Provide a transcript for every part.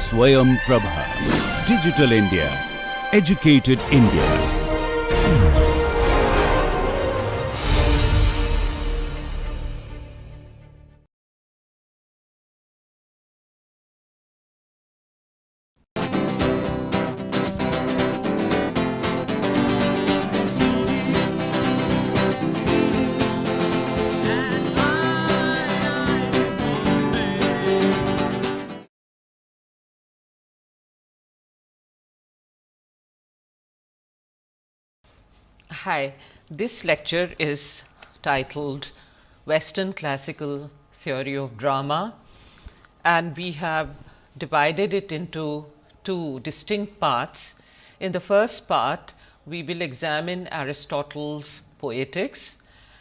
Swayam Prabha. Digital India. Educated India. Hi, this lecture is titled Western Classical Theory of Drama, and we have divided it into two distinct parts. In the first part, we will examine Aristotle's Poetics,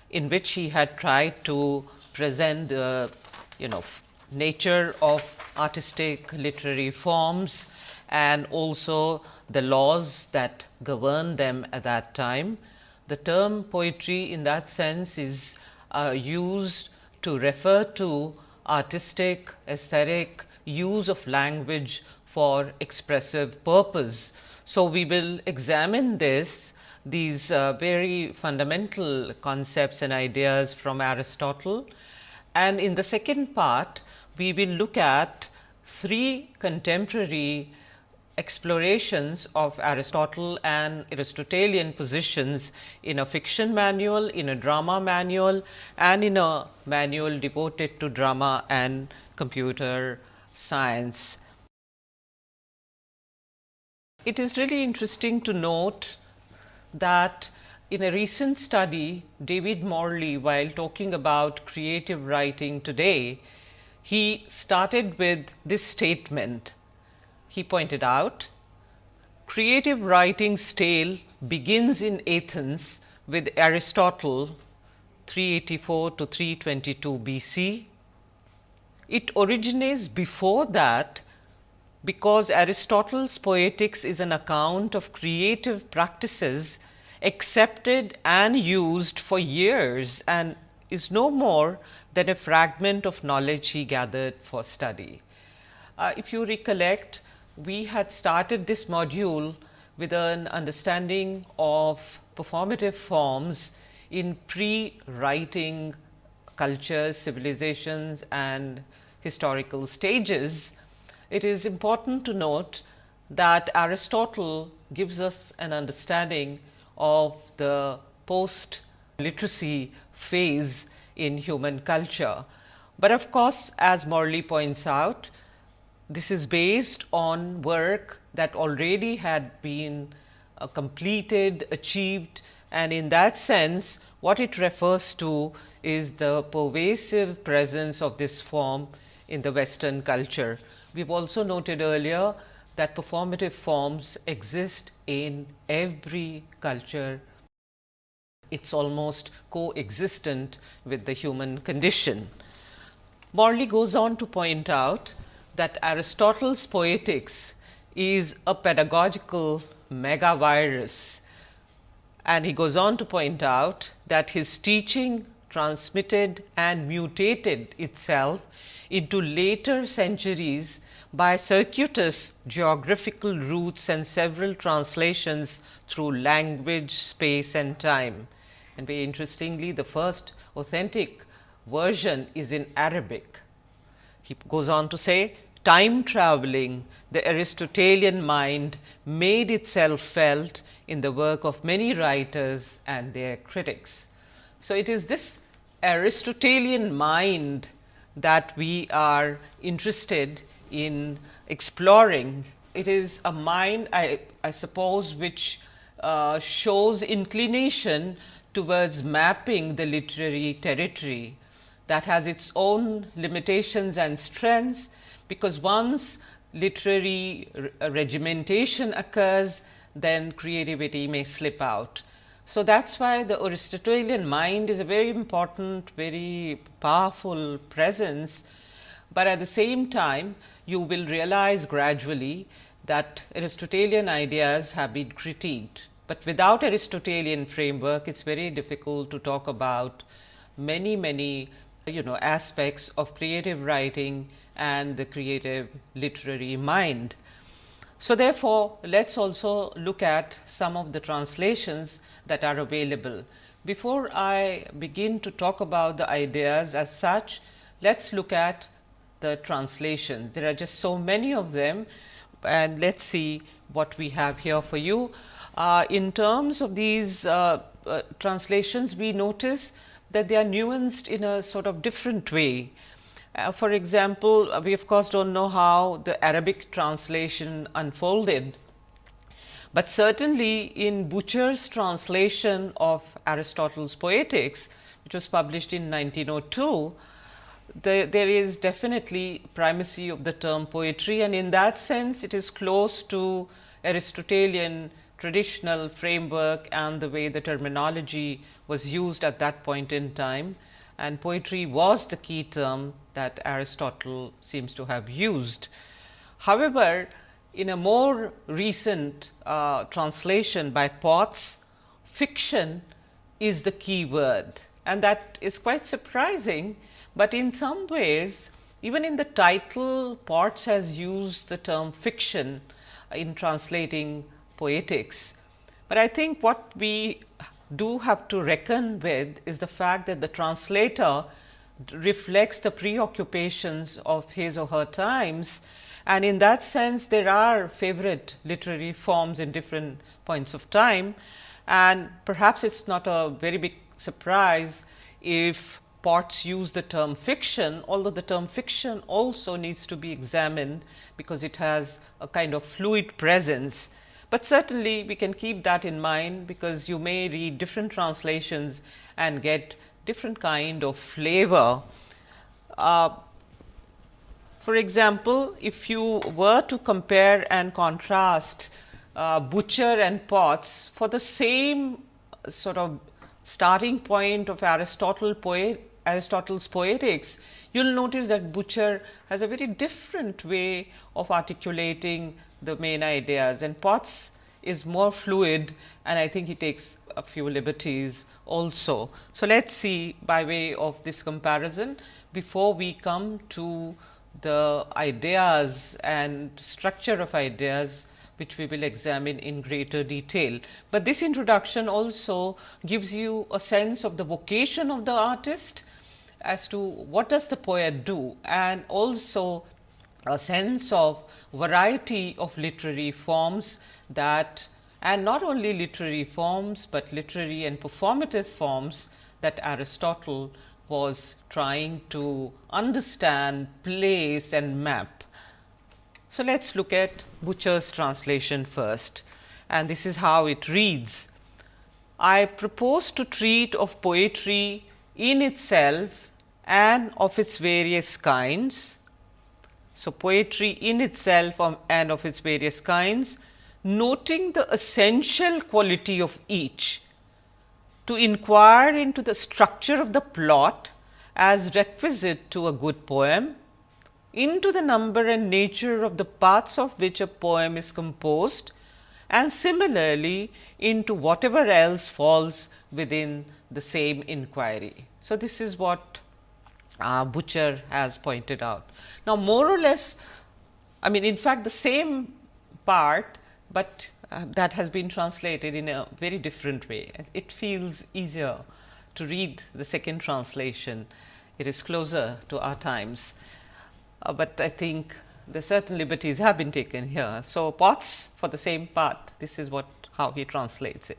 in which he had tried to present the nature of artistic literary forms and also the laws that govern them at that time. The term poetry in that sense is used to refer to artistic, aesthetic use of language for expressive purpose. So, we will examine these very fundamental concepts and ideas from Aristotle, and in the second part we will look at three contemporary explorations of Aristotle and Aristotelian positions in a fiction manual, in a drama manual, and in a manual devoted to drama and computer science. It is really interesting to note that in a recent study, David Morley, while talking about creative writing today, he started with this statement. He pointed out, creative writing's tale begins in Athens with Aristotle 384 to 322 BC. It originates before that because Aristotle's Poetics is an account of creative practices accepted and used for years and is no more than a fragment of knowledge he gathered for study. If you recollect, we had started this module with an understanding of performative forms in pre-writing cultures, civilizations and historical stages. It is important to note that Aristotle gives us an understanding of the post-literacy phase in human culture. But of course, as Morley points out, this is based on work that already had been completed, achieved, and in that sense what it refers to is the pervasive presence of this form in the Western culture. We have also noted earlier that performative forms exist in every culture. It is almost coexistent with the human condition. Morley goes on to point out that Aristotle's Poetics is a pedagogical megavirus, and he goes on to point out that his teaching transmitted and mutated itself into later centuries by circuitous geographical routes and several translations through language, space and time. And very interestingly, the first authentic version is in Arabic. He goes on to say, time traveling, the Aristotelian mind made itself felt in the work of many writers and their critics. So, it is this Aristotelian mind that we are interested in exploring. It is a mind, I suppose, which shows inclination towards mapping the literary territory that has its own limitations and strengths, because once literary regimentation occurs, then creativity may slip out. So, that is why the Aristotelian mind is a very important, very powerful presence, but at the same time you will realize gradually that Aristotelian ideas have been critiqued. But without Aristotelian framework, it is very difficult to talk about many aspects of creative writing and the creative literary mind. So therefore, let's also look at some of the translations that are available. Before I begin to talk about the ideas as such, let's look at the translations. There are just so many of them, and let's see what we have here for you. In terms of these translations, we notice that they are nuanced in a sort of different way. For example, we of course don't know how the Arabic translation unfolded, but certainly in Butcher's translation of Aristotle's Poetics, which was published in 1902, there is definitely primacy of the term poetry, and in that sense it is close to Aristotelian traditional framework and the way the terminology was used at that point in time, and poetry was the key term that Aristotle seems to have used. However, in a more recent translation by Potts, fiction is the key word, and that is quite surprising, but in some ways even in the title Potts has used the term fiction in translating Poetics. But I think what we do have to reckon with is the fact that the translator reflects the preoccupations of his or her times, and in that sense there are favorite literary forms in different points of time, and perhaps it is not a very big surprise if Potts use the term fiction, although the term fiction also needs to be examined because it has a kind of fluid presence. But certainly we can keep that in mind, because you may read different translations and get different kind of flavor. For example, if you were to compare and contrast Butcher and Potts for the same sort of starting point of Aristotle's Poetics, you will notice that Butcher has a very different way of articulating the main ideas, and Potts is more fluid, and I think he takes a few liberties also. So, let us see by way of this comparison before we come to the ideas and structure of ideas, which we will examine in greater detail. But this introduction also gives you a sense of the vocation of the artist as to what does the poet do, and also a sense of variety of literary forms that, and not only literary forms, but literary and performative forms that Aristotle was trying to understand, place and map. So, let us look at Butcher's translation first, and this is how it reads. I propose to treat of poetry in itself and of its various kinds. So, poetry in itself and of its various kinds, noting the essential quality of each, to inquire into the structure of the plot as requisite to a good poem, into the number and nature of the parts of which a poem is composed, and similarly into whatever else falls within the same inquiry. So, this is what Butcher has pointed out. Now, more or less, I mean, in fact, the same part, but that has been translated in a very different way. It feels easier to read the second translation. It is closer to our times, but I think the certain liberties have been taken here. So, Potts for the same part, this is how he translates it.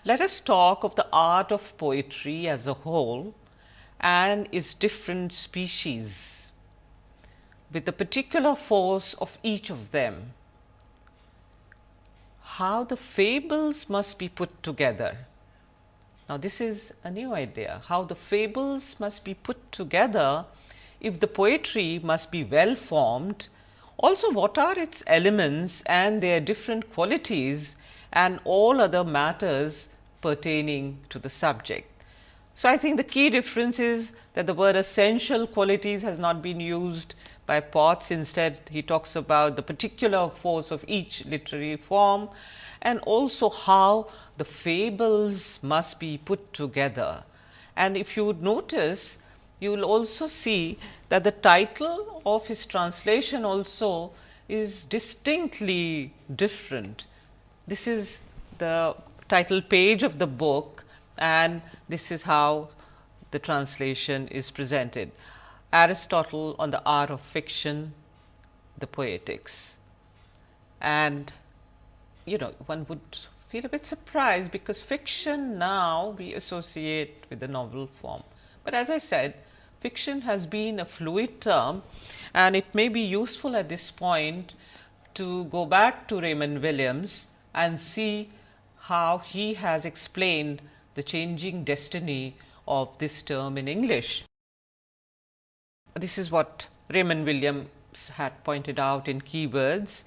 Let us talk of the art of poetry as a whole and its different species, with the particular force of each of them. How the fables must be put together. Now, this is a new idea, how the fables must be put together if the poetry must be well formed. Also, what are its elements and their different qualities and all other matters pertaining to the subject. So, I think the key difference is that the word essential qualities has not been used by Potts. Instead, he talks about the particular force of each literary form, and also how the fables must be put together. And if you would notice, you will also see that the title of his translation also is distinctly different. This is the title page of the book, and this is how the translation is presented: Aristotle on the art of fiction, the poetics. And one would feel a bit surprised, because fiction now we associate with the novel form. But as I said, fiction has been a fluid term, and it may be useful at this point to go back to Raymond Williams and see how he has explained the changing destiny of this term in English. This is what Raymond Williams had pointed out in Keywords.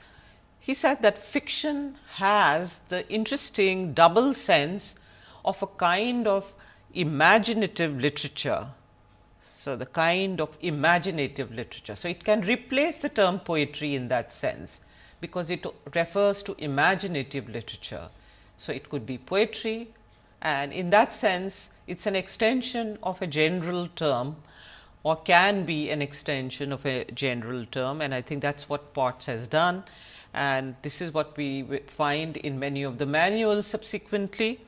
He said that fiction has the interesting double sense of a kind of imaginative literature. So, the kind of imaginative literature. So, it can replace the term poetry in that sense, because it refers to imaginative literature. So, it could be poetry, and in that sense it is an extension of a general term, or can be an extension of a general term, and I think that is what Potts has done. And this is what we find in many of the manuals subsequently.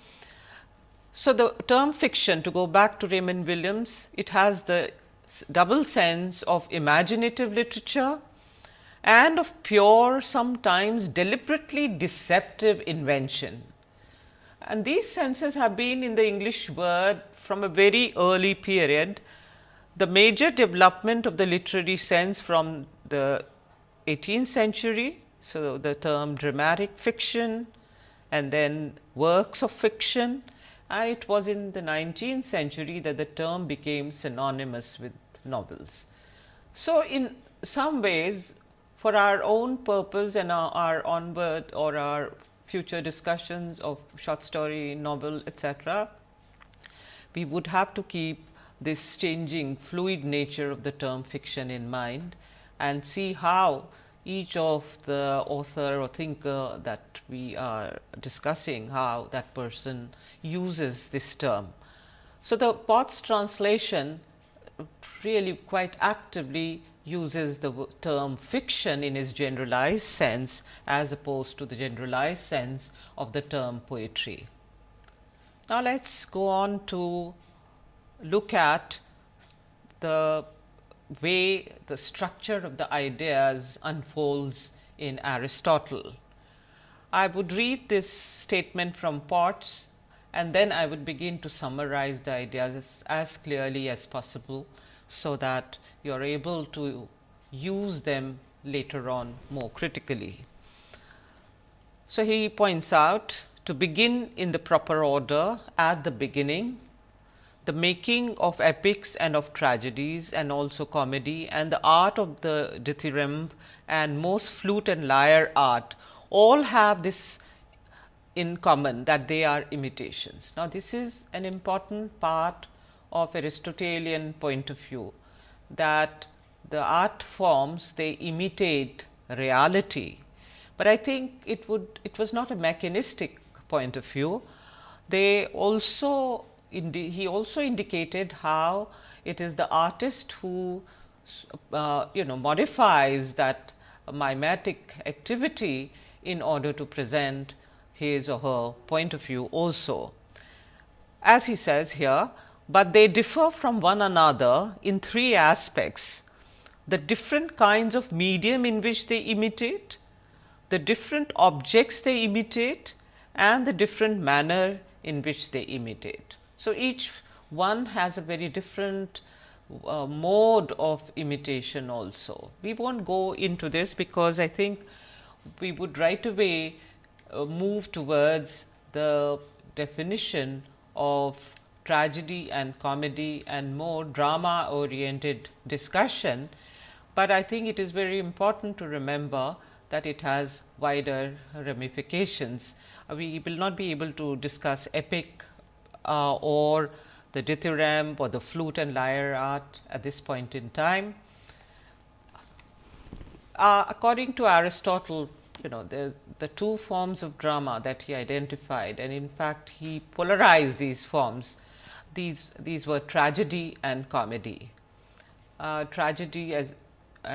So, the term fiction, to go back to Raymond Williams, it has the double sense of imaginative literature and of pure, sometimes deliberately deceptive invention. And these senses have been in the English word from a very early period. The major development of the literary sense from the 18th century. So, the term dramatic fiction and then works of fiction, and it was in the 19th century that the term became synonymous with novels. So, in some ways, for our own purpose and our onward or our future discussions of short story, novel, etc., we would have to keep this changing fluid nature of the term fiction in mind, and see how each of the author or thinker that we are discussing, how that person uses this term. So, the Potts translation really quite actively uses the term fiction in its generalized sense, as opposed to the generalized sense of the term poetry. Now, let us go on to look at the way the structure of the ideas unfolds in Aristotle. I would read this statement from Potts, and then I would begin to summarize the ideas as clearly as possible, so that you are able to use them later on more critically. So, he points out, to begin in the proper order at the beginning, the making of epics and of tragedies and also comedy, and the art of the dithyramb and most flute and lyre art, all have this in common, that they are imitations. Now, this is an important part of Aristotelian point of view, that the art forms, they imitate reality, but I think it was not a mechanistic point of view. They also he also indicated how it is the artist who modifies that mimetic activity in order to present his or her point of view also. As he says here, but they differ from one another in three aspects: the different kinds of medium in which they imitate, the different objects they imitate, and the different manner in which they imitate. So, each one has a very different mode of imitation also. We will not go into this, because I think we would right away move towards the definition of tragedy and comedy and more drama oriented discussion, but I think it is very important to remember that it has wider ramifications. We will not be able to discuss epic or the dithyramb or the flute and lyre art at this point in time. According to Aristotle, the two forms of drama that he identified, and in fact he polarized these forms. these were tragedy and comedy. Tragedy, as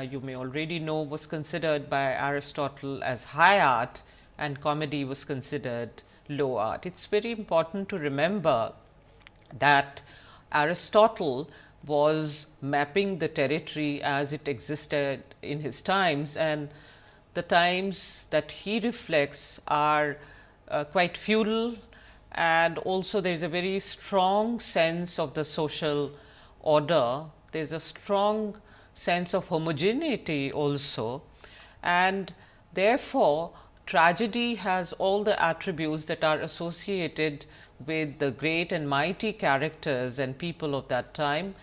you may already know, was considered by Aristotle as high art, and comedy was considered low art. It is very important to remember that Aristotle was mapping the territory as it existed in his times, and the times that he reflects are quite feudal, and also there is a very strong sense of the social order. There is a strong sense of homogeneity also, and therefore, tragedy has all the attributes that are associated with the great and mighty characters and people of that time.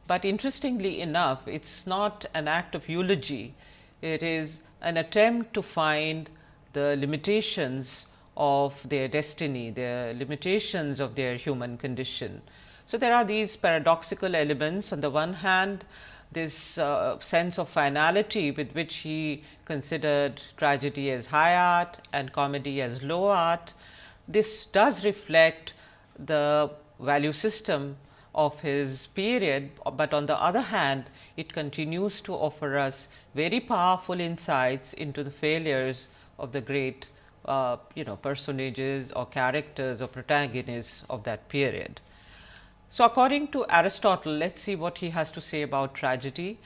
But interestingly enough, it is not an act of eulogy, it is an attempt to find the limitations of their destiny, the limitations of their human condition. So, there are these paradoxical elements. On the one hand, this sense of finality with which he considered tragedy as high art and comedy as low art. This does reflect the value system of his period, but on the other hand, it continues to offer us very powerful insights into the failures of the great personages or characters or protagonists of that period. So, according to Aristotle, let us see what he has to say about tragedy.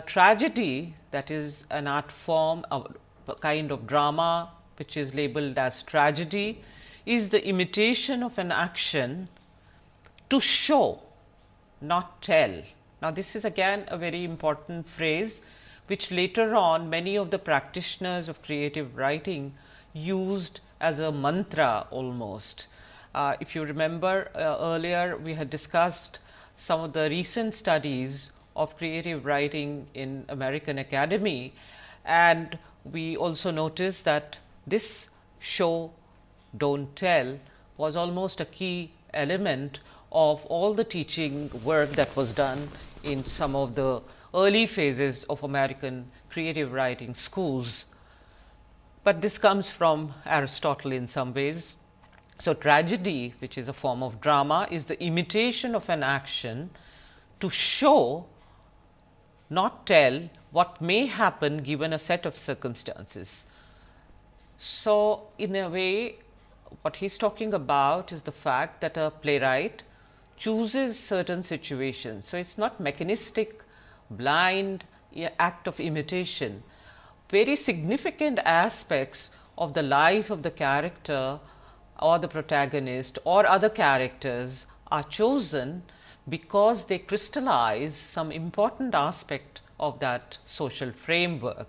Tragedy, that is an art form, a kind of drama which is labeled as tragedy, is the imitation of an action to show, not tell. Now, this is again a very important phrase which later on many of the practitioners of creative writing used as a mantra almost. If you remember earlier, we had discussed some of the recent studies of creative writing in American Academy, and we also noticed that this show, don't tell was almost a key element of all the teaching work that was done in some of the early phases of American creative writing schools. But this comes from Aristotle in some ways. So, tragedy, which is a form of drama, is the imitation of an action to show, not tell, what may happen given a set of circumstances. So, in a way, what he is talking about is the fact that a playwright chooses certain situations. So, it is not mechanistic, blind act of imitation. Very significant aspects of the life of the character or the protagonist or other characters are chosen because they crystallize some important aspect of that social framework.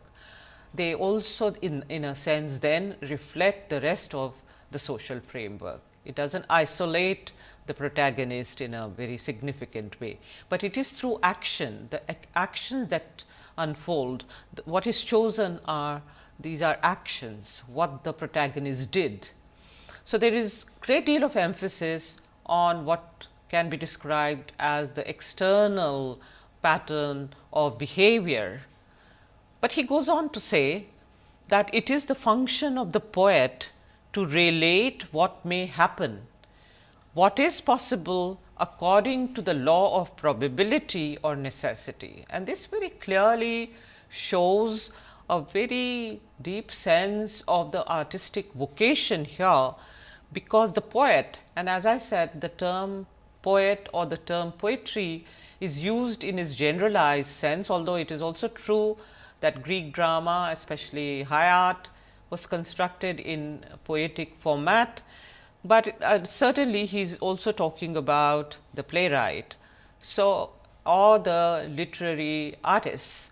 They also in a sense then reflect the rest of the social framework. It does not isolate the protagonist in a very significant way, but it is through action, the actions that unfold. What is chosen are, these are actions, what the protagonist did. So, there is great deal of emphasis on what can be described as the external pattern of behavior, but he goes on to say that it is the function of the poet to relate what may happen, what is possible according to the law of probability or necessity. And this very clearly shows a very deep sense of the artistic vocation here, because the poet, and as I said, the term poet or the term poetry is used in its generalized sense, although it is also true that Greek drama, especially high art, was constructed in poetic format, but certainly he is also talking about the playwright, so or the literary artists.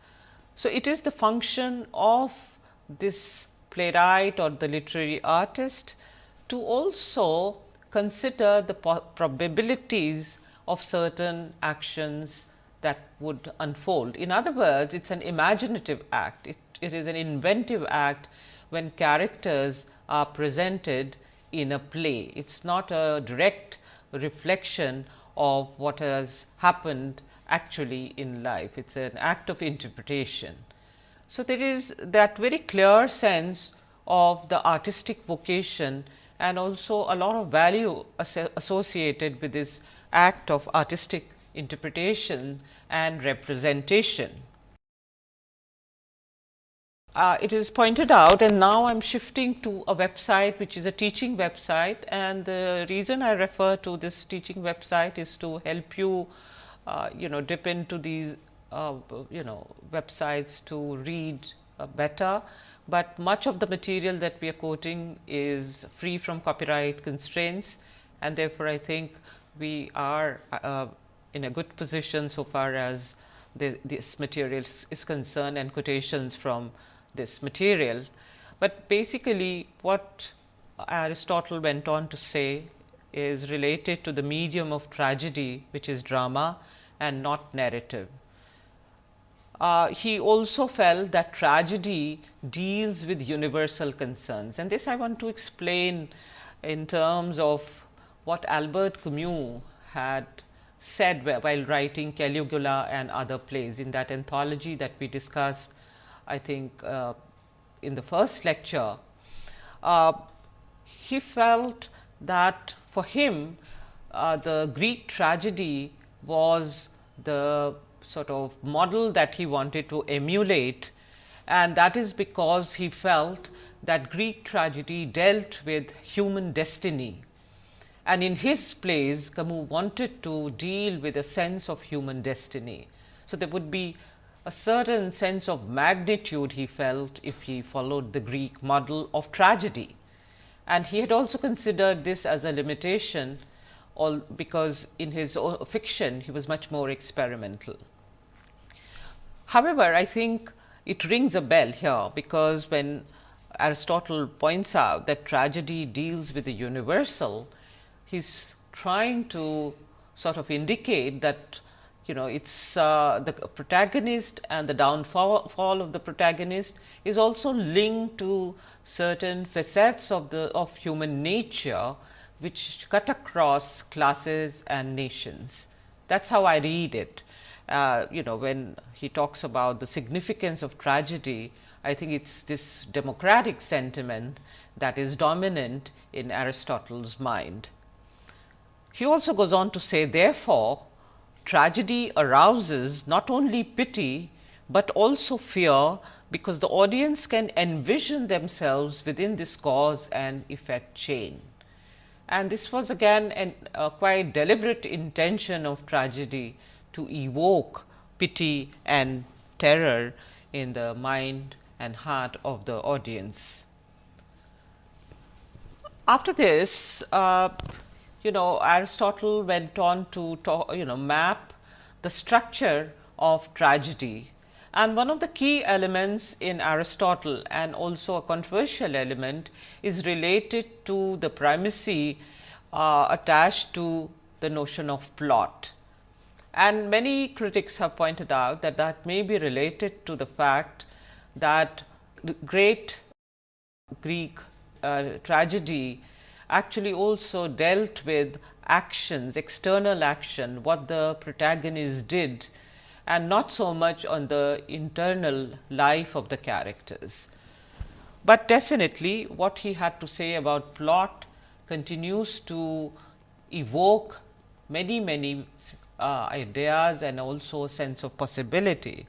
So, it is the function of this playwright or the literary artist to also consider the probabilities of certain actions that would unfold. In other words, it is an imaginative act, it is an inventive act when characters are presented in a play. It is not a direct reflection of what has happened actually in life, it is an act of interpretation. So, there is that very clear sense of the artistic vocation and also a lot of value associated with this act of artistic interpretation and representation. It is pointed out, and now I am shifting to a website which is a teaching website, and the reason I refer to this teaching website is to help you dip into these websites to read better, but much of the material that we are quoting is free from copyright constraints, and therefore, I think we are in a good position so far as this material is concerned and quotations from this material. But basically what Aristotle went on to say is related to the medium of tragedy, which is drama and not narrative. He also felt that tragedy deals with universal concerns, and this I want to explain in terms of what Albert Camus had said while writing Caligula and other plays in that anthology that we discussed, I think in the first lecture. He felt that for him the Greek tragedy was the sort of model that he wanted to emulate, and that is because he felt that Greek tragedy dealt with human destiny, and in his plays Camus wanted to deal with a sense of human destiny. So, there would be a certain sense of magnitude he felt if he followed the Greek model of tragedy, and he had also considered this as a limitation, because in his own fiction he was much more experimental. However, I think it rings a bell here, because when Aristotle points out that tragedy deals with the universal, he is trying to sort of indicate that it's the protagonist, and the downfall of the protagonist is also linked to certain facets of human nature which cut across classes and nations. That is how I read it. When he talks about the significance of tragedy, I think it is this democratic sentiment that is dominant in Aristotle's mind. He also goes on to say, therefore, tragedy arouses not only pity, but also fear, because the audience can envision themselves within this cause and effect chain. And this was again a quite deliberate intention of tragedy to evoke pity and terror in the mind and heart of the audience. After this, Aristotle went on to map the structure of tragedy, and one of the key elements in Aristotle, and also a controversial element, is related to the primacy attached to the notion of plot. And many critics have pointed out that that may be related to the fact that the great Greek tragedy actually also dealt with actions, external action, what the protagonist did, and not so much on the internal life of the characters. But definitely what he had to say about plot continues to evoke many ideas and also a sense of possibility,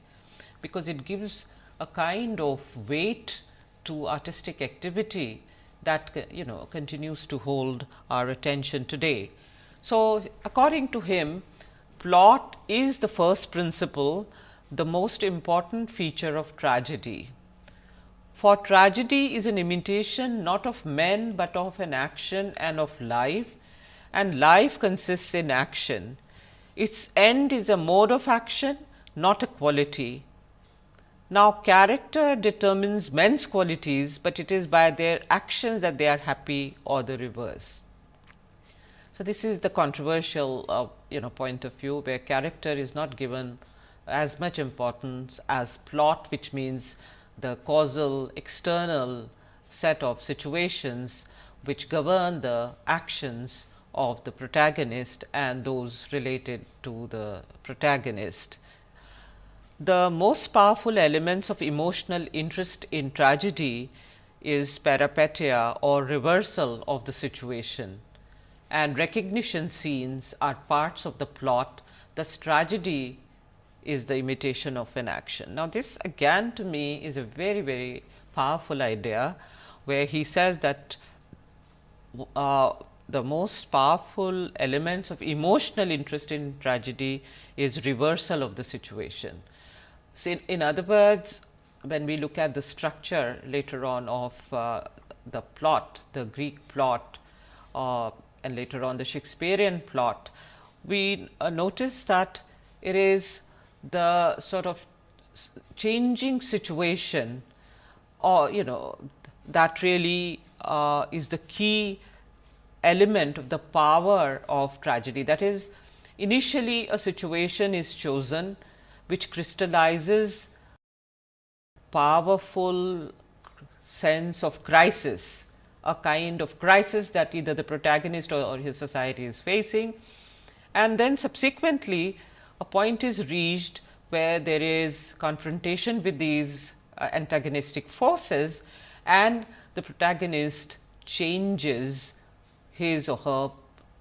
because it gives a kind of weight to artistic activity that continues to hold our attention today. So, according to him, plot is the first principle, the most important feature of tragedy. For tragedy is an imitation not of men, but of an action and of life, and life consists in action. Its end is a mode of action, not a quality. Now, character determines men's qualities, but it is by their actions that they are happy or the reverse. So, this is the controversial point of view, where character is not given as much importance as plot, which means the causal external set of situations which govern the actions of the protagonist and those related to the protagonist. The most powerful elements of emotional interest in tragedy is peripeteia, or reversal of the situation. and recognition scenes are parts of the plot, thus tragedy is the imitation of an action. Now, this again to me is a very, very powerful idea, where he says that the most powerful elements of emotional interest in tragedy is reversal of the situation. So, in other words, when we look at the structure later on of the plot, the Greek plot, and later on the Shakespearean plot, we notice that it is the sort of changing situation, or that really is the key element of the power of tragedy. That is, initially a situation is chosen which crystallizes powerful sense of crisis, a kind of crisis that either the protagonist or his society is facing, and then subsequently a point is reached where there is confrontation with these antagonistic forces, and the protagonist changes his or her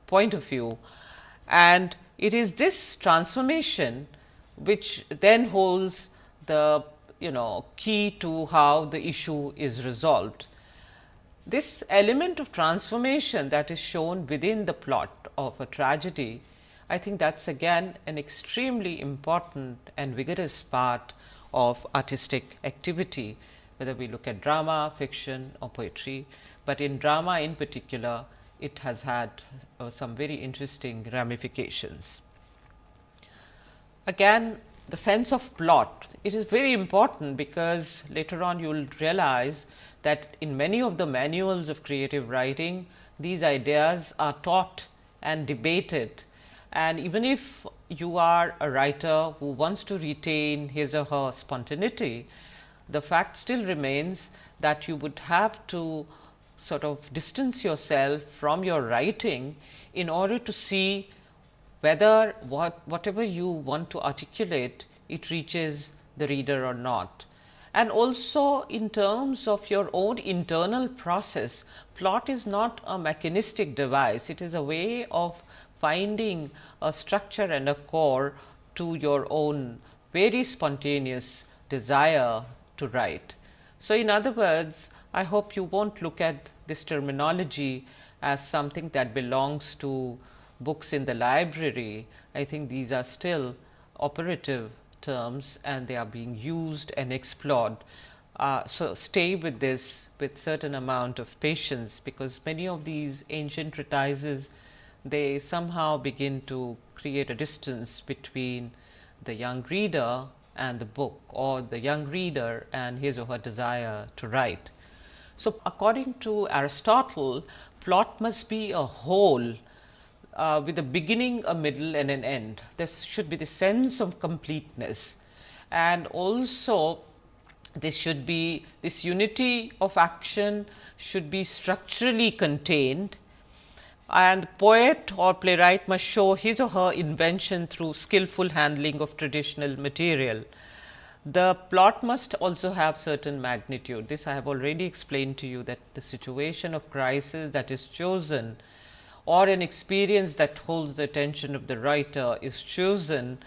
point of view, and it is this transformation which then holds the key to how the issue is resolved. This element of transformation that is shown within the plot of a tragedy, I think that is again an extremely important and vigorous part of artistic activity, whether we look at drama, fiction or poetry, but in drama in particular it has had some very interesting ramifications. Again, the sense of plot, it is very important, because later on you will realize that in many of the manuals of creative writing, these ideas are taught and debated, and even if you are a writer who wants to retain his or her spontaneity, the fact still remains that you would have to sort of distance yourself from your writing in order to see whether whatever you want to articulate, it reaches the reader or not. And also in terms of your own internal process, plot is not a mechanistic device, it is a way of finding a structure and a core to your own very spontaneous desire to write. So, in other words, I hope you won't look at this terminology as something that belongs to books in the library. I think these are still operative terms and they are being used and explored. So, stay with this with certain amount of patience, because many of these ancient treatises, they somehow begin to create a distance between the young reader and the book, or the young reader and his or her desire to write. So, according to Aristotle, plot must be a whole with a beginning, a middle and an end. There should be the sense of completeness, and also this unity of action should be structurally contained, and poet or playwright must show his or her invention through skillful handling of traditional material. The plot must also have certain magnitude. This I have already explained to you, that the situation of crisis that is chosen, or an experience that holds the attention of the writer, is chosen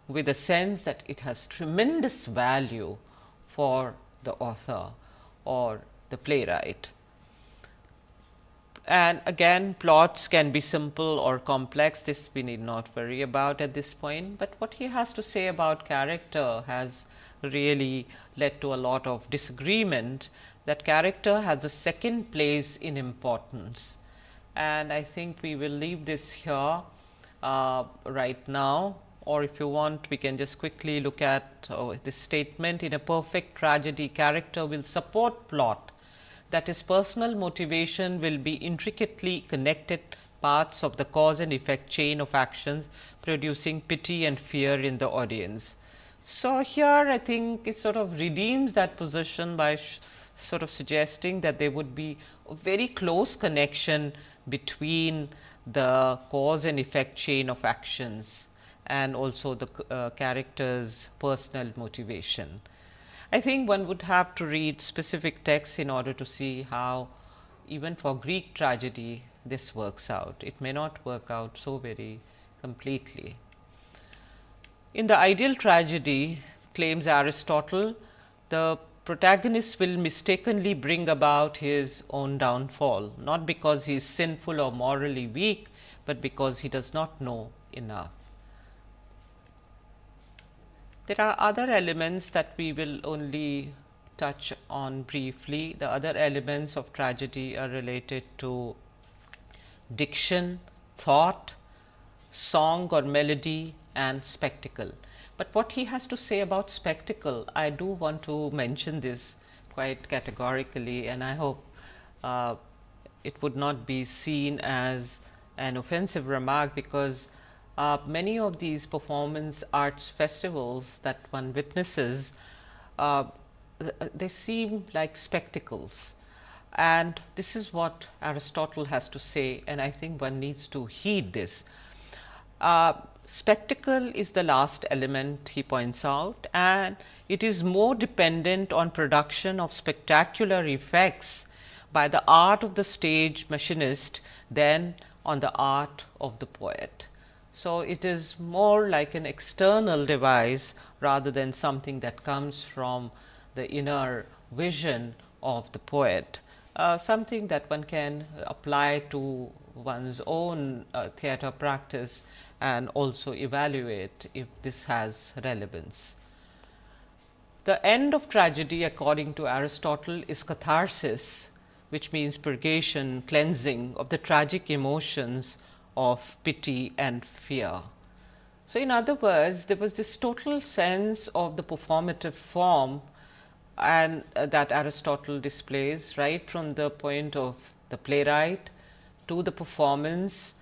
with a sense that it has tremendous value for the author or the playwright. And again, plots can be simple or complex, this we need not worry about at this point, but what he has to say about character has really led to a lot of disagreement, that character has the second place in importance. And I think we will leave this here right now, or if you want we can just quickly look at this statement. In a perfect tragedy, character will support plot, that is, personal motivation will be intricately connected parts of the cause and effect chain of actions, producing pity and fear in the audience. So, here I think it sort of redeems that position by sort of suggesting that there would be a very close connection between the cause and effect chain of actions and also the character's personal motivation. I think one would have to read specific texts in order to see how even for Greek tragedy this works out. It may not work out so very completely. In the ideal tragedy, claims Aristotle, the protagonist will mistakenly bring about his own downfall, not because he is sinful or morally weak, but because he does not know enough. There are other elements that we will only touch on briefly. The other elements of tragedy are related to diction, thought, song or melody, and spectacle. But what he has to say about spectacle, I do want to mention this quite categorically, and I hope it would not be seen as an offensive remark, because many of these performance arts festivals that one witnesses, they seem like spectacles, and this is what Aristotle has to say, and I think one needs to heed this. Spectacle is the last element, he points out, and it is more dependent on production of spectacular effects by the art of the stage machinist than on the art of the poet. So, it is more like an external device rather than something that comes from the inner vision of the poet, something that one can apply to one's own theatre practice and also evaluate if this has relevance. The end of tragedy, according to Aristotle, is catharsis, which means purgation, cleansing of the tragic emotions of pity and fear. So, in other words, there was this total sense of the performative form and that Aristotle displays, right from the point of the playwright to the performance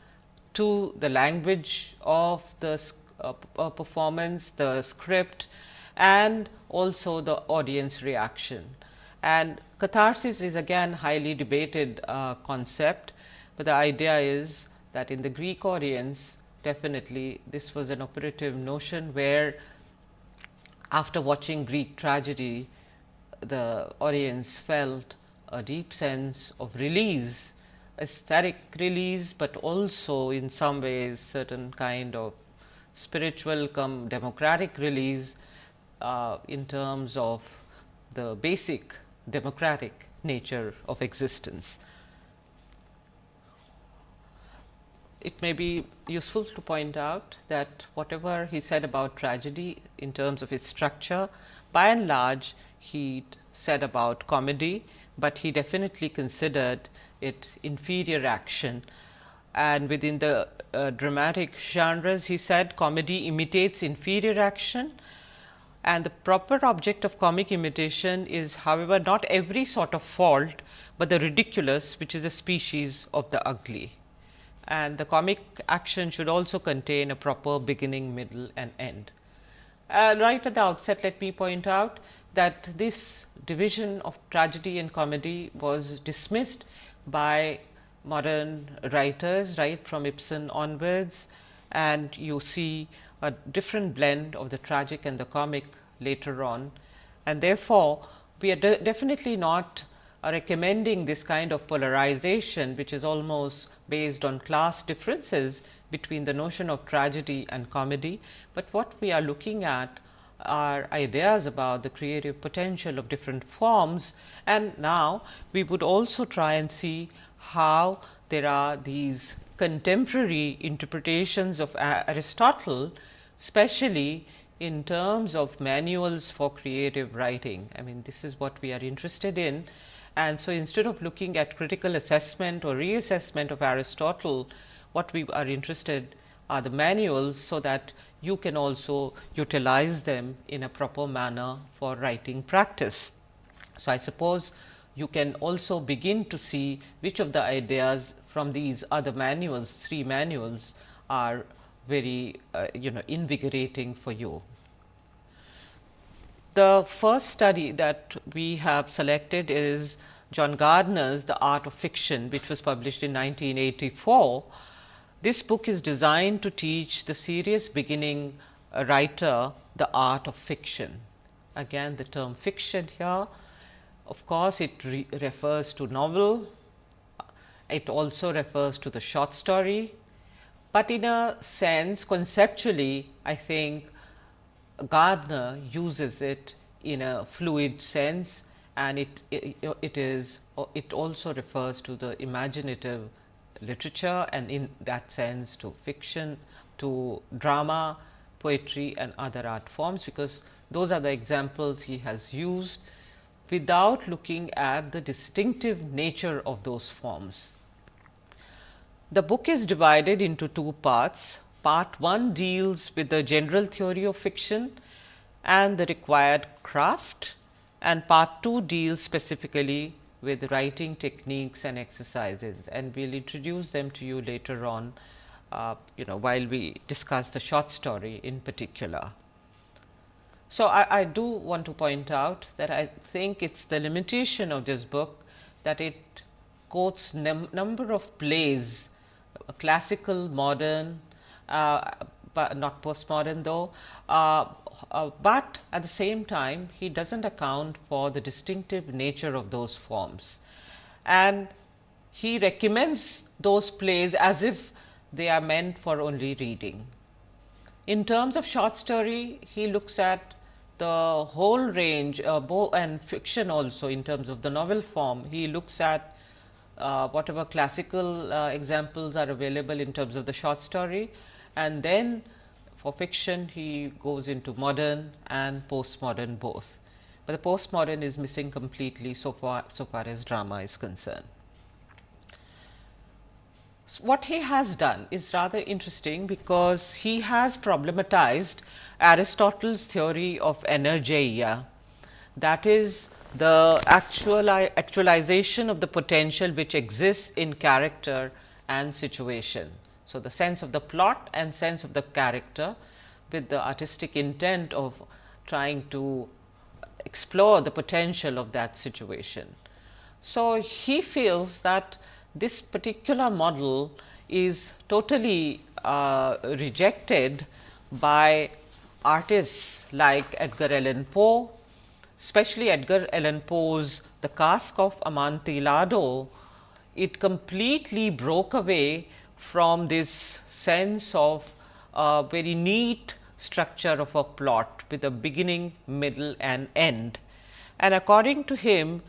to the language of the performance, the script, and also the audience reaction. And catharsis is again highly debated concept, but the idea is that in the Greek audience, definitely this was an operative notion where after watching Greek tragedy, the audience felt a deep sense of release, aesthetic release, but also in some ways certain kind of spiritual come democratic release in terms of the basic democratic nature of existence. It may be useful to point out that whatever he said about tragedy in terms of its structure, by and large he said about comedy, but he definitely considered it inferior action. And within the dramatic genres, he said comedy imitates inferior action, and the proper object of comic imitation is, however, not every sort of fault, but the ridiculous, which is a species of the ugly. And the comic action should also contain a proper beginning, middle, and end. Right at the outset, let me point out that this division of tragedy and comedy was dismissed by modern writers, right from Ibsen onwards, and you see a different blend of the tragic and the comic later on. And therefore, we are definitely not recommending this kind of polarization, which is almost based on class differences between the notion of tragedy and comedy, but what we are looking at are ideas about the creative potential of different forms. And now we would also try and see how there are these contemporary interpretations of Aristotle, especially in terms of manuals for creative writing. I mean, this is what we are interested in. And so, instead of looking at critical assessment or reassessment of Aristotle, what we are interested are the manuals, so that you can also utilize them in a proper manner for writing practice. So, I suppose you can also begin to see which of the ideas from these other manuals, 3 manuals, are very invigorating for you. The first study that we have selected is John Gardner's The Art of Fiction, which was published in 1984. This book is designed to teach the serious beginning writer the art of fiction. Again, the term fiction here, of course, it refers to novel, It also refers to the short story, but in a sense conceptually I think Gardner uses it in a fluid sense, and it also refers to the imaginative literature, and in that sense to fiction, to drama, poetry and other art forms, because those are the examples he has used without looking at the distinctive nature of those forms. The book is divided into two parts. Part 1 deals with the general theory of fiction and the required craft, and part 2 deals specifically with writing techniques and exercises, and we will introduce them to you later on, while we discuss the short story in particular. So, I do want to point out that I think it is the limitation of this book that it quotes number of plays, classical, modern, but not postmodern though, but at the same time he does not account for the distinctive nature of those forms, and he recommends those plays as if they are meant for only reading. In terms of short story, he looks at the whole range, and fiction also in terms of the novel form. He looks at whatever classical examples are available in terms of the short story, and then for fiction he goes into modern and postmodern both, but the postmodern is missing completely so far as drama is concerned. So, what he has done is rather interesting, because he has problematized Aristotle's theory of energeia, that is the actualization of the potential which exists in character and situation. So, the sense of the plot and sense of the character, with the artistic intent of trying to explore the potential of that situation. So, he feels that this particular model is totally rejected by artists like Edgar Allan Poe, especially Edgar Allan Poe's The Cask of Amontillado. It completely broke away from this sense of a very neat structure of a plot with a beginning, middle and end. And according to him,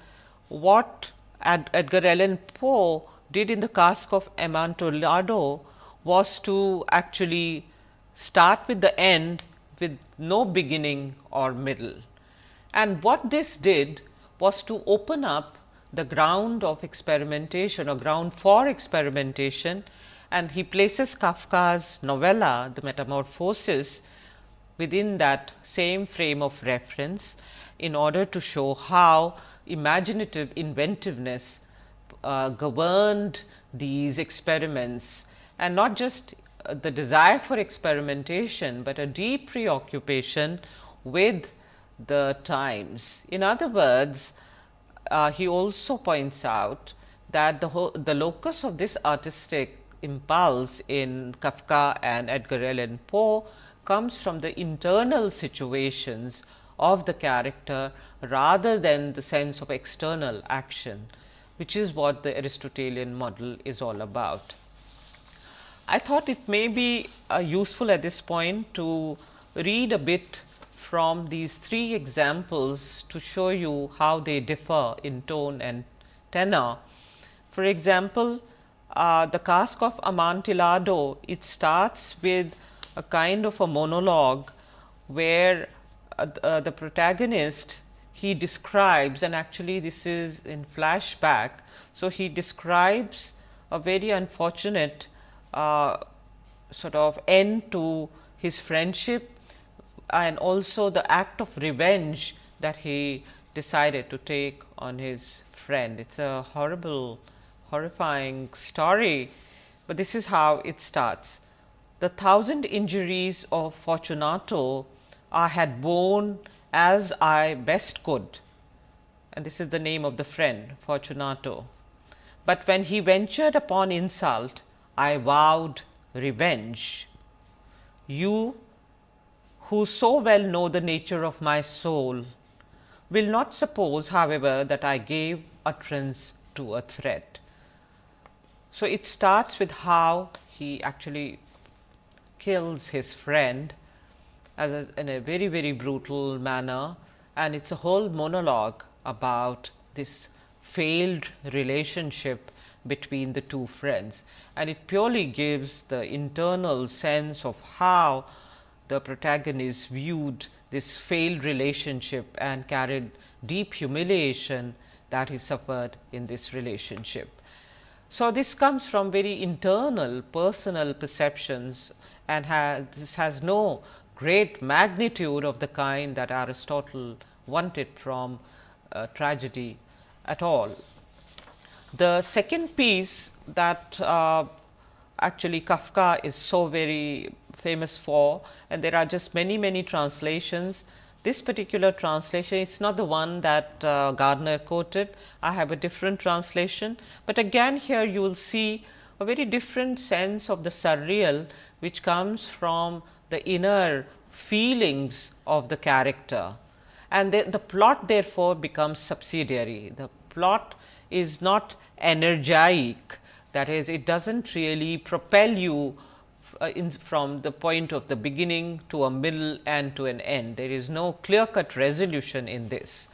what Edgar Allan Poe did in The Cask of Amontillado was to actually start with the end with no beginning or middle. And what this did was to open up the ground of experimentation, or ground for experimentation, and he places Kafka's novella The Metamorphosis within that same frame of reference, in order to show how imaginative inventiveness governed these experiments, and not just the desire for experimentation, but a deep preoccupation with the times. In other words, he also points out that the locus of this artistic impulse in Kafka and Edgar Allan Poe comes from the internal situations of the character rather than the sense of external action, which is what the Aristotelian model is all about. I thought it may be useful at this point to read a bit from these three examples to show you how they differ in tone and tenor. For example, The Cask of Amontillado, it starts with a kind of a monologue where the protagonist, he describes, and actually this is in flashback. So, he describes a very unfortunate sort of end to his friendship, and also the act of revenge that he decided to take on his friend. It is a horrifying story, but this is how it starts. The 1,000 injuries of Fortunato I had borne as I best could, and this is the name of the friend, Fortunato. But when he ventured upon insult, I vowed revenge. You, who so well know the nature of my soul, will not suppose, however, that I gave utterance to a threat. So, it starts with how he actually kills his friend in a very, very brutal manner, and it's a whole monologue about this failed relationship between the two friends, and it purely gives the internal sense of how the protagonist viewed this failed relationship and carried deep humiliation that he suffered in this relationship. So, this comes from very internal personal perceptions, and this has no great magnitude of the kind that Aristotle wanted from tragedy at all. The second piece that actually Kafka is so very famous for, and there are just many translations. This particular translation, it is not the one that Gardner quoted. I have a different translation, but again here you will see a very different sense of the surreal, which comes from the inner feelings of the character, and the plot therefore becomes subsidiary. The plot is not energetic, that is, it does not really propel you from the point of the beginning to a middle and to an end. There is no clear cut resolution in this.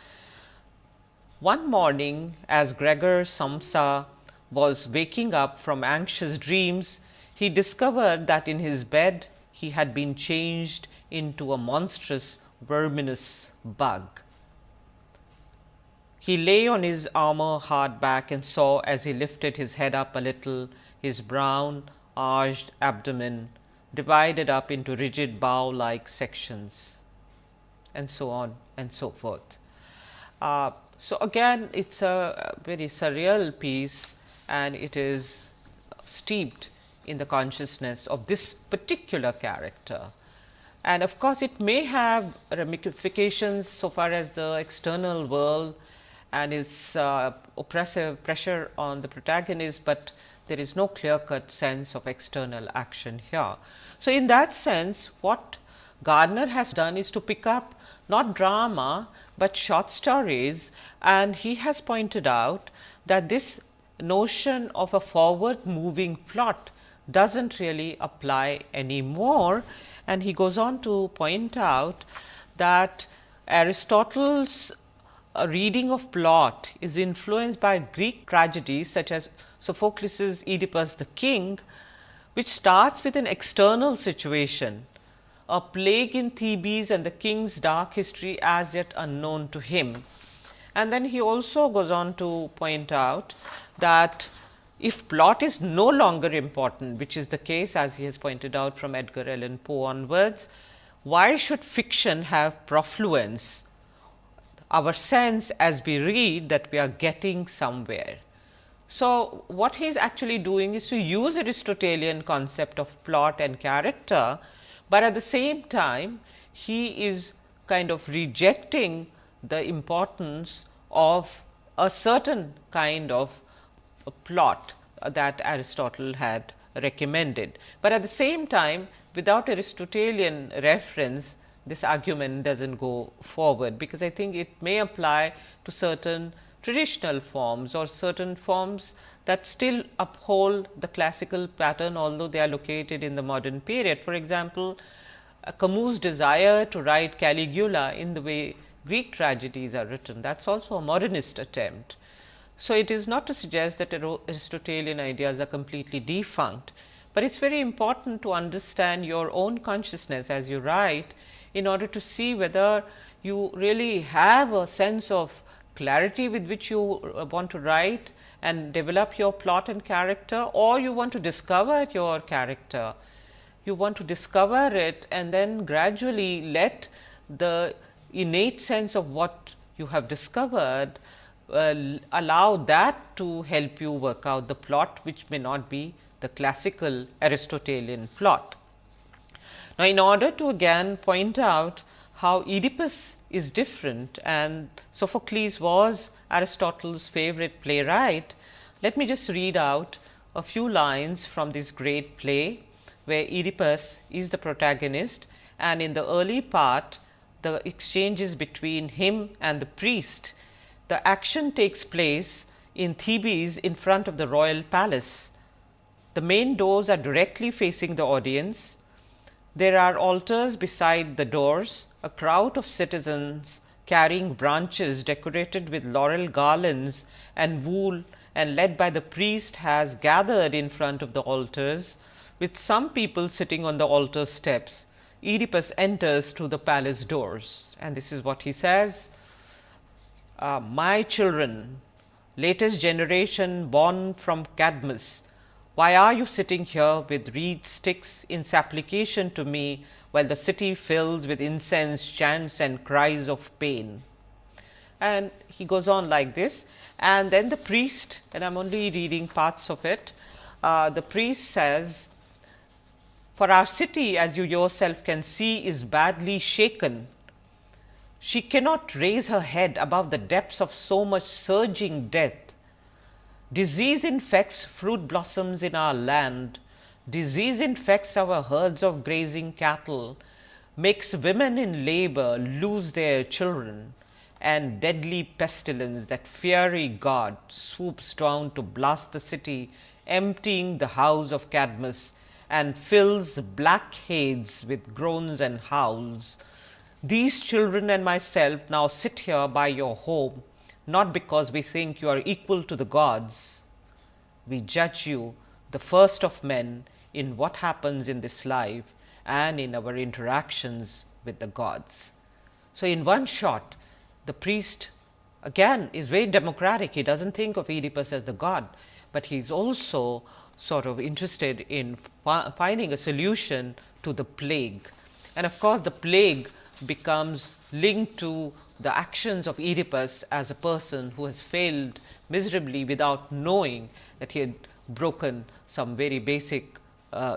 One morning, as Gregor Samsa was waking up from anxious dreams, he discovered that in his bed he had been changed into a monstrous verminous bug. He lay on his armor hard back and saw, as he lifted his head up a little, his brown arched abdomen divided up into rigid bow like sections, and so on and so forth. So, again it is a very surreal piece, and it is steeped in the consciousness of this particular character. And of course, it may have ramifications so far as the external world and its oppressive pressure on the protagonist, but there is no clear cut sense of external action here. So, in that sense, what Gardner has done is to pick up not drama, but short stories, and he has pointed out that this notion of a forward moving plot does not really apply anymore. And he goes on to point out that Aristotle's reading of plot is influenced by Greek tragedies such as Sophocles' Oedipus the King, which starts with an external situation, a plague in Thebes and the king's dark history as yet unknown to him. And then he also goes on to point out that if plot is no longer important, which is the case as he has pointed out from Edgar Allan Poe onwards, why should fiction have profluence? Our sense as we read that we are getting somewhere. So, what he is actually doing is to use Aristotelian concept of plot and character, but at the same time he is kind of rejecting the importance of a certain kind of plot that Aristotle had recommended. But at the same time, without Aristotelian reference, this argument does not go forward, because I think it may apply to certain traditional forms or certain forms that still uphold the classical pattern, although they are located in the modern period. For example, Camus' desire to write Caligula in the way Greek tragedies are written, that is also a modernist attempt. So, it is not to suggest that Aristotelian ideas are completely defunct, but it is very important to understand your own consciousness as you write, in order to see whether you really have a sense of clarity with which you want to write and develop your plot and character, or you want to discover your character. You want to discover it and then gradually let the innate sense of what you have discovered allow that to help you work out the plot, which may not be the classical Aristotelian plot. Now, in order to again point out how Oedipus is different, and Sophocles was Aristotle's favorite playwright, let me just read out a few lines from this great play, where Oedipus is the protagonist, and in the early part the exchanges between him and the priest. The action takes place in Thebes in front of the royal palace. The main doors are directly facing the audience. There are altars beside the doors. A crowd of citizens carrying branches decorated with laurel garlands and wool and led by the priest has gathered in front of the altars, with some people sitting on the altar steps. Oedipus enters through the palace doors, and this is what he says: my children, latest generation born from Cadmus, why are you sitting here with reed sticks in supplication to me, while the city fills with incense, chants and cries of pain? And he goes on like this, and then the priest, and I am only reading parts of it, the priest says, for our city, as you yourself can see, is badly shaken. She cannot raise her head above the depths of so much surging death. Disease infects fruit blossoms in our land. Disease infects our herds of grazing cattle, makes women in labor lose their children, and deadly pestilence, that fiery god, swoops down to blast the city, emptying the house of Cadmus, and fills black Hades with groans and howls. These children and myself now sit here by your home, not because we think you are equal to the gods. We judge you, the first of men, in what happens in this life and in our interactions with the gods. So, in one shot, the priest again is very democratic. He does not think of Oedipus as the god, but he is also sort of interested in finding a solution to the plague. And of course, the plague becomes linked to the actions of Oedipus as a person who has failed miserably without knowing that he had broken some very basic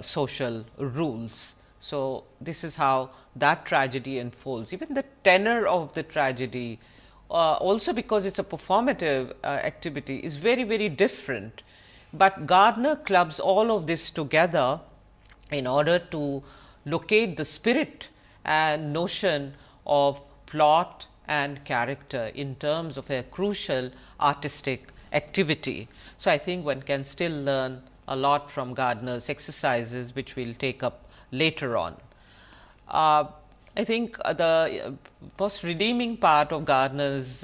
social rules. So, this is how that tragedy unfolds. Even the tenor of the tragedy, also because it is a performative activity, is very, very different. But Gardner clubs all of this together in order to locate the spirit and notion of plot and character in terms of a crucial artistic activity. So, I think one can still learn a lot from Gardner's exercises, which we will take up later on. I think the most redeeming part of Gardner's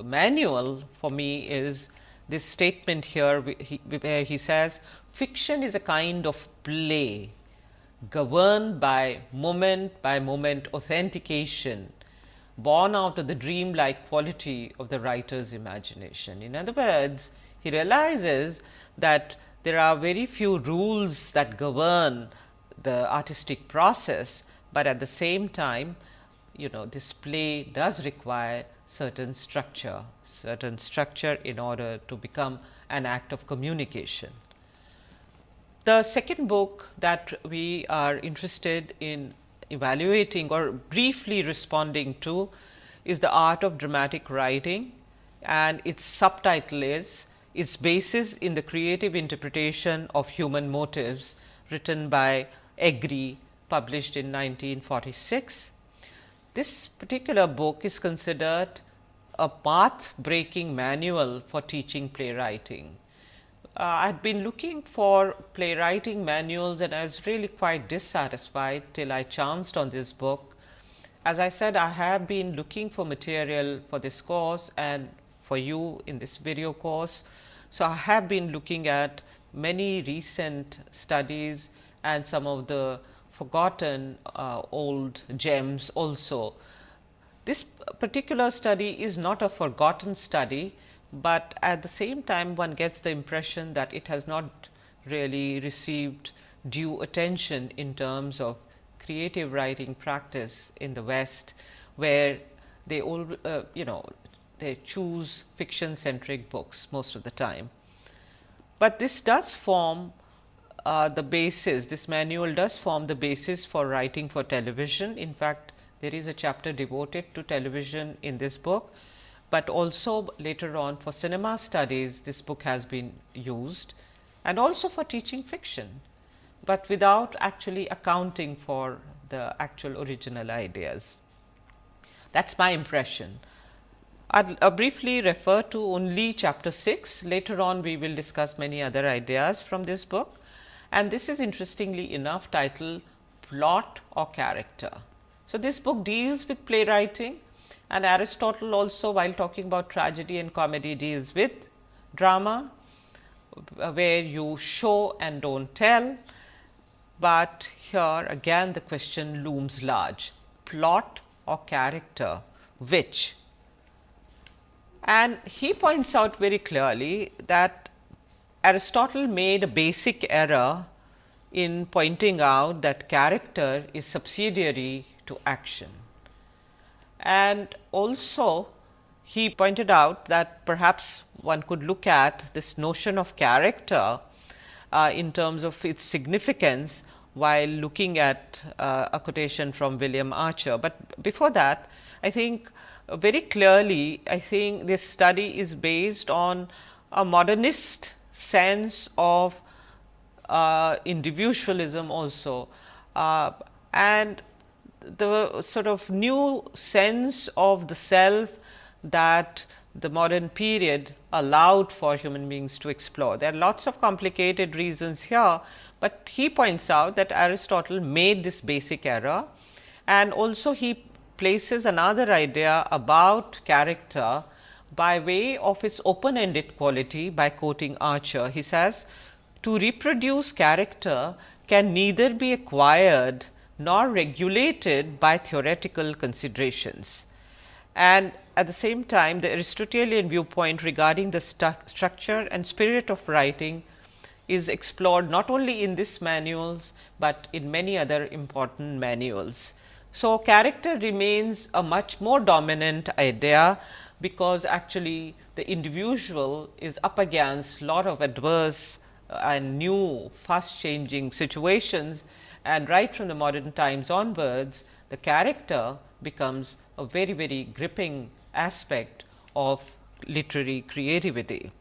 manual for me is this statement here, where he says, fiction is a kind of play governed by moment authentication, born out of the dreamlike quality of the writer's imagination. In other words, he realizes that there are very few rules that govern the artistic process, but at the same time, this play does require certain structure in order to become an act of communication. The second book that we are interested in evaluating or briefly responding to is The Art of Dramatic Writing, and its subtitle is Its Basis in the Creative Interpretation of Human Motives, written by Egri, published in 1946. This particular book is considered a path-breaking manual for teaching playwriting. I had been looking for playwriting manuals, and I was really quite dissatisfied till I chanced on this book. As I said, I have been looking for material for this course and for you in this video course. So, I have been looking at many recent studies and some of the forgotten old gems also. This particular study is not a forgotten study, but at the same time one gets the impression that it has not really received due attention in terms of creative writing practice in the West, where they all they choose fiction centric books most of the time. But this does form the basis, this manual does form the basis for writing for television. In fact, there is a chapter devoted to television in this book, but also later on for cinema studies this book has been used, and also for teaching fiction, but without actually accounting for the actual original ideas. That is my impression. I'll briefly refer to only chapter 6. Later on, we will discuss many other ideas from this book. And this is interestingly enough titled Plot or Character. So, this book deals with playwriting, and Aristotle also, while talking about tragedy and comedy, deals with drama, where you show and don't tell. But here again the question looms large: plot or character, which? And he points out very clearly that Aristotle made a basic error in pointing out that character is subsidiary to action. And also he pointed out that perhaps one could look at this notion of character in terms of its significance while looking at a quotation from William Archer. But before that, I think very clearly, I think this study is based on a modernist sense of individualism also, and the sort of new sense of the self that the modern period allowed for human beings to explore. There are lots of complicated reasons here, but he points out that Aristotle made this basic error, and also he places another idea about character by way of its open ended quality by quoting Archer. He says, "To reproduce character can neither be acquired nor regulated by theoretical considerations." And at the same time, the Aristotelian viewpoint regarding the structure and spirit of writing is explored not only in this manuals, but in many other important manuals. So, character remains a much more dominant idea, because actually the individual is up against a lot of adverse and new fast changing situations, and right from the modern times onwards, the character becomes a very, very gripping aspect of literary creativity.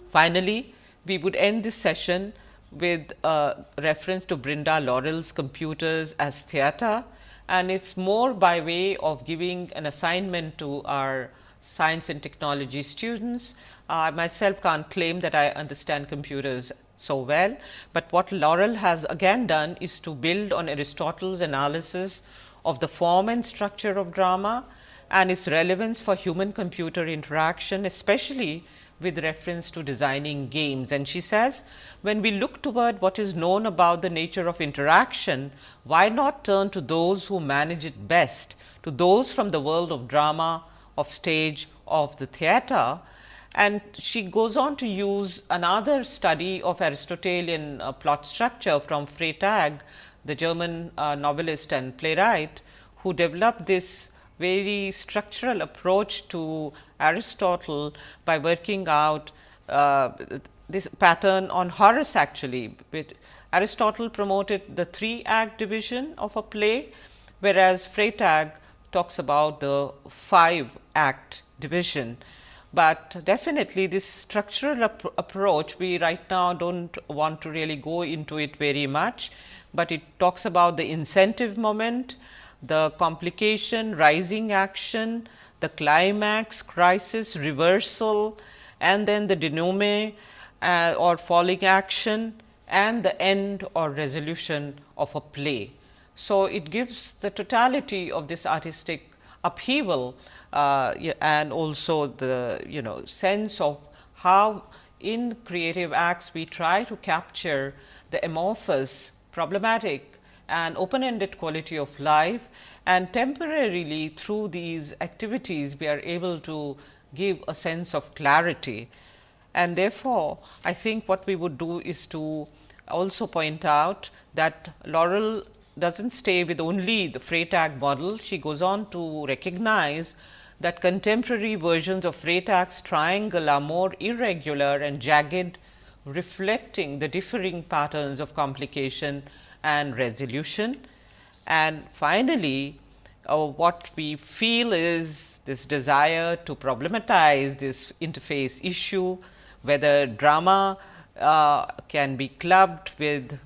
Finally, we would end this session with a reference to Brenda Laurel's Computers as Theatre, and it is more by way of giving an assignment to our science and technology students. I myself can't claim that I understand computers so well, but what Laurel has again done is to build on Aristotle's analysis of the form and structure of drama and its relevance for human computer interaction, especially with reference to designing games. And she says, when we look toward what is known about the nature of interaction, why not turn to those who manage it best, to those from the world of drama, of stage, of the theatre. And she goes on to use another study of Aristotelian plot structure from Freytag, the German novelist and playwright, who developed this very structural approach to Aristotle by working out this pattern on Horace actually. Aristotle promoted the 3-act division of a play, whereas Freytag talks about the 5-act division. But definitely this structural approach, we right now do not want to really go into it very much, but it talks about the incentive moment, the complication, rising action, the climax, crisis, reversal, and then the denouement or falling action, and the end or resolution of a play. So, it gives the totality of this artistic upheaval and also the sense of how in creative acts we try to capture the amorphous, problematic and open ended quality of life, and temporarily through these activities we are able to give a sense of clarity. And therefore, I think what we would do is to also point out that Laurel does not stay with only the Freytag model. She goes on to recognize that contemporary versions of Freytag's triangle are more irregular and jagged, reflecting the differing patterns of complication and resolution. And finally, what we feel is this desire to problematize this interface issue, whether drama can be clubbed with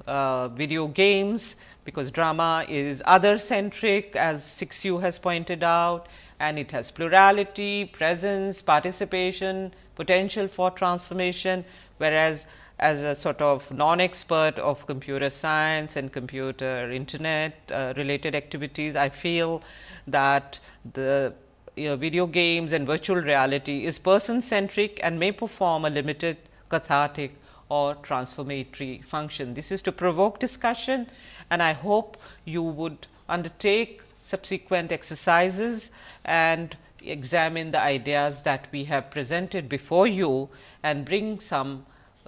video games, because drama is other centric, as 6U has pointed out, and it has plurality, presence, participation, potential for transformation, whereas as a sort of non-expert of computer science and computer internet related activities, I feel that the video games and virtual reality is person centric and may perform a limited cathartic or transformatory function. This is to provoke discussion, and I hope you would undertake subsequent exercises and examine the ideas that we have presented before you and bring some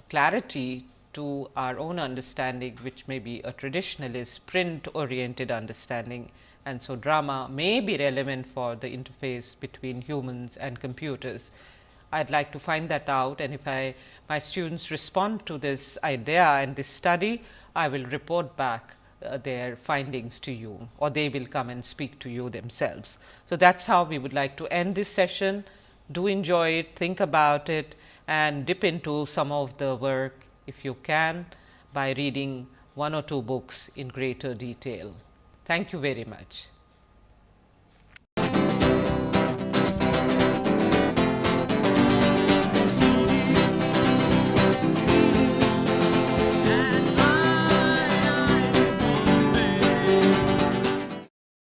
clarity to our own understanding, which may be a traditionalist print oriented understanding. And so, drama may be relevant for the interface between humans and computers. I would like to find that out, and if my students respond to this idea and this study, I will report back their findings to you, or they will come and speak to you themselves. So, that is how we would like to end this session. Do enjoy it, think about it, and dip into some of the work if you can by reading 1 or 2 books in greater detail. Thank you very much.